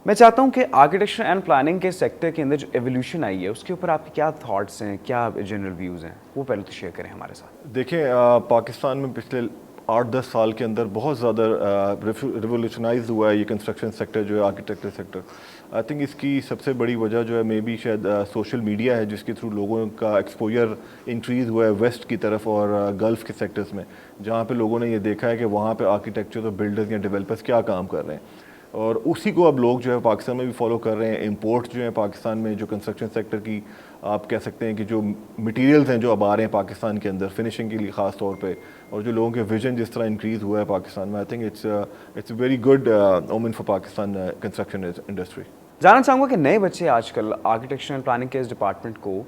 میں چاہتا ہوں کہ آرکیٹیکچر اینڈ پلاننگ کے سیکٹر کے اندر جو ایولیوشن آئی ہے اس کے اوپر آپ کے کیا تھاٹس ہیں, کیا جنرل ویوز ہیں, وہ پہلے تو شیئر کریں ہمارے ساتھ. دیکھیں پاکستان میں پچھلے 8-10 سال کے اندر بہت زیادہ ریولیوشنائز ہوا ہے یہ کنسٹرکشن سیکٹر جو ہے, آرکیٹیکچر سیکٹر. آئی تھنک اس کی سب سے بڑی وجہ جو ہے مے بی شاید سوشل میڈیا ہے, جس کے تھرو لوگوں کا ایکسپوجر انکریز ہوا ہے ویسٹ کی طرف اور گلف کے سیکٹرز میں, جہاں پہ لوگوں نے یہ دیکھا ہے کہ وہاں پہ آرکیٹیکچر اور بلڈرز یا ڈیولپرز کیا کام کر رہے ہیں, اور اسی کو اب لوگ جو ہے پاکستان میں بھی فالو کر رہے ہیں. امپورٹ جو ہے پاکستان میں جو کنسٹرکشن سیکٹر کی آپ کہہ سکتے ہیں کہ جو مٹیریلز ہیں جو اب آ رہے ہیں پاکستان کے اندر فنشنگ کے لیے خاص طور پہ, اور جو لوگوں کے ویژن جس طرح انکریز ہوا ہے پاکستان میں, I think it's a very good omen for Pakistan construction industry. جاننا چاہوں گا کہ نئے بچے آج کل آرکیٹیکچر اینڈ پلاننگ کے اس ڈپارٹمنٹ کو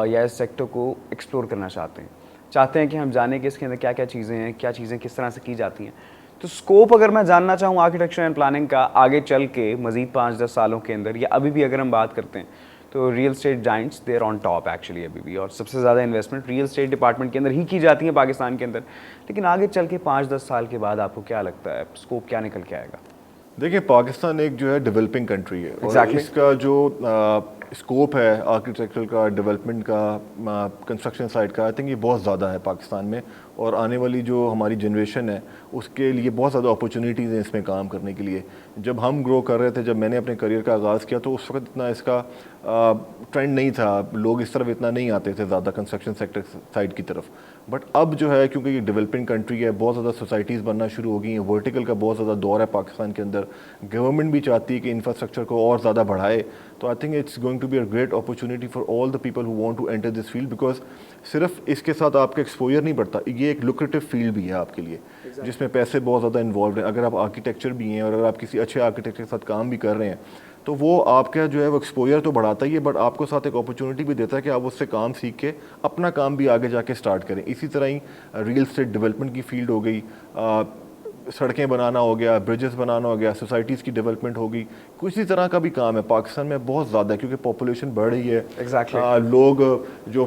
یا اس سیکٹر کو ایکسپلور کرنا چاہتے ہیں کہ ہم جانیں کہ اس کے اندر کیا کیا چیزیں ہیں, کیا چیزیں کس طرح سے کی جاتی ہیں. تو اسکوپ اگر میں جاننا چاہوں آرکیٹیکچر اینڈ پلاننگ کا آگے چل کے مزید 5-10 سالوں کے اندر, یا ابھی بھی اگر ہم بات کرتے ہیں تو real estate giants they are on top actually ابھی بھی, اور سب سے زیادہ انویسٹمنٹ ریئل اسٹیٹ ڈپارٹمنٹ کے اندر ہی کی جاتی ہے پاکستان کے اندر. لیکن آگے چل کے 5-10 سال کے بعد آپ کو کیا لگتا ہے اسکوپ کیا نکل کے آئے گا؟ دیکھیں پاکستان ایک جو ہے ڈیولپنگ کنٹری ہے, اور اس کا جو اسکوپ ہے آرکیٹیکچر کا, ڈیولپمنٹ کا, کنسٹرکشن سائٹ کا, آئی تھنک یہ بہت زیادہ ہے پاکستان میں, اور آنے والی جو ہماری جنریشن ہے اس کے لیے بہت زیادہ اپرچونیٹیز ہیں اس میں کام کرنے کے لیے. جب ہم گرو کر رہے تھے, جب میں نے اپنے کریئر کا آغاز کیا, تو اس وقت اتنا اس کا ٹرینڈ نہیں تھا, لوگ اس طرف اتنا نہیں آتے تھے زیادہ کنسٹرکشن سیکٹر سائٹ کی طرف. بٹ اب جو ہے کیونکہ یہ ڈیولپنگ کنٹری ہے, بہت زیادہ سوسائٹیز بننا شروع ہو گئی ہیں, ورٹیکل کا بہت زیادہ دور ہے پاکستان کے اندر, گورنمنٹ بھی چاہتی ہے کہ انفراسٹرکچر کو اور زیادہ بڑھائے. تو I think it's going to be a great opportunity for all the people who want to enter this field, because صرف اس کے ساتھ آپ کا ایکسپوجر نہیں بڑھتا, یہ ایک لوکریٹو فیلڈ بھی ہے آپ کے لیے جس میں پیسے بہت زیادہ انوالوڈ ہیں. اگر آپ آرکیٹیکچر بھی ہیں اور اگر آپ کسی اچھے آرکیٹیکچر کے ساتھ کام بھی کر رہے ہیں, تو وہ آپ کا جو ہے وہ ایکسپوجر تو بڑھاتا ہی ہے, بٹ آپ کو ساتھ ایک اپرچونیٹی بھی دیتا ہے کہ آپ اس سے کام سیکھ کے اپنا کام بھی آگے جا کے اسٹارٹ کریں. اسی طرح ہی ریئل اسٹیٹ ڈیولپمنٹ کی فیلڈ ہو گئی, سڑکیں بنانا ہو گیا, برجز بنانا ہو گیا, سوسائٹیز کی ڈیولپمنٹ ہوگی, کسی طرح کا بھی کام ہے پاکستان میں بہت زیادہ ہے, کیونکہ پاپولیشن بڑھ رہی ہے. لوگ جو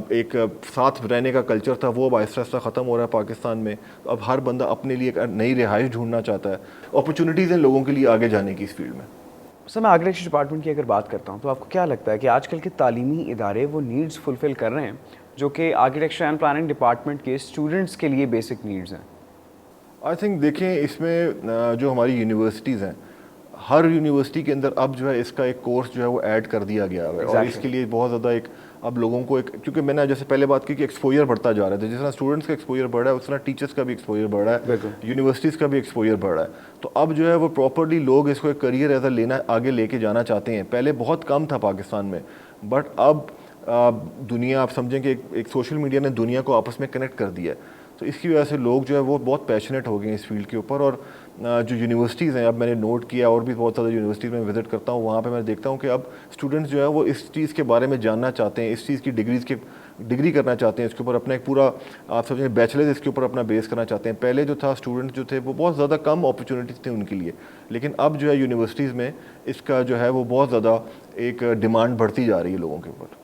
ایک ساتھ رہنے کا کلچر تھا وہ اب آہستہ آہستہ ختم ہو رہا ہے پاکستان میں. اب ہر بندہ اپنے لیے ایک نئی رہائش ڈھونڈنا چاہتا ہے. اپرچونیٹیز ہیں لوگوں کے لیے آگے جانے کی اس فیلڈ میں. سر میں آرکیٹیکچر ڈپارٹمنٹ کی اگر بات کرتا ہوں تو آپ کو کیا لگتا ہے کہ آج کل کے تعلیمی ادارے وہ نیڈز فلفل کر رہے ہیں جو کہ آرکیٹیکچر اینڈ پلاننگ ڈپارٹمنٹ کے اسٹوڈنٹس کے لیے بیسک نیڈز ہیں؟ آئی تھنک دیکھیں اس میں جو ہماری یونیورسٹیز ہیں, ہر یونیورسٹی کے اندر اب جو ہے اس کا ایک کورس جو ہے وہ ایڈ کر دیا گیا ہے, اور اس کے لیے بہت زیادہ ایک اب لوگوں کو ایک, کیونکہ میں نے جیسے پہلے بات کی کہ ایکسپوجر بڑھتا جا رہا ہے, جس طرح اسٹوڈنٹس کا ایکسپوجر بڑھ رہا ہے اس طرح ٹیچرس کا بھی ایکسپوجر بڑھ رہا ہے, یونیورسٹیز کا بھی ایکسپوجر بڑھ رہا ہے. تو اب جو ہے وہ پراپرلی لوگ اس کو ایک کریئر ایز اے لینا آگے لے کے جانا چاہتے ہیں. پہلے بہت کم تھا پاکستان میں, بٹ اب دنیا آپ سمجھیں کہ ایک سوشل میڈیا نے دنیا کو آپس میں کنیکٹ کر دیا ہے. تو اس کی وجہ سے لوگ جو ہے وہ بہت پیشنیٹ ہو گئے ہیں اس فیلڈ کے اوپر. اور جو یونیورسٹیز ہیں, اب میں نے نوٹ کیا اور بھی بہت زیادہ یونیورسٹیز میں وزٹ کرتا ہوں, وہاں پہ میں دیکھتا ہوں کہ اب اسٹوڈنٹس جو ہے وہ اس چیز کے بارے میں جاننا چاہتے ہیں, اس چیز کی ڈگری کرنا چاہتے ہیں, اس کے اوپر اپنا ایک پورا آپ سمجھیں بیچلرز اس کے اوپر اپنا بیس کرنا چاہتے ہیں. پہلے جو تھا اسٹوڈنٹ جو تھے وہ بہت زیادہ کم اپرچونیٹیز تھے ان کے لیے, لیکن اب جو ہے یونیورسٹیز میں اس کا جو ہے وہ بہت زیادہ ایک ڈیمانڈ بڑھتی جا رہی ہے لوگوں کے اوپر.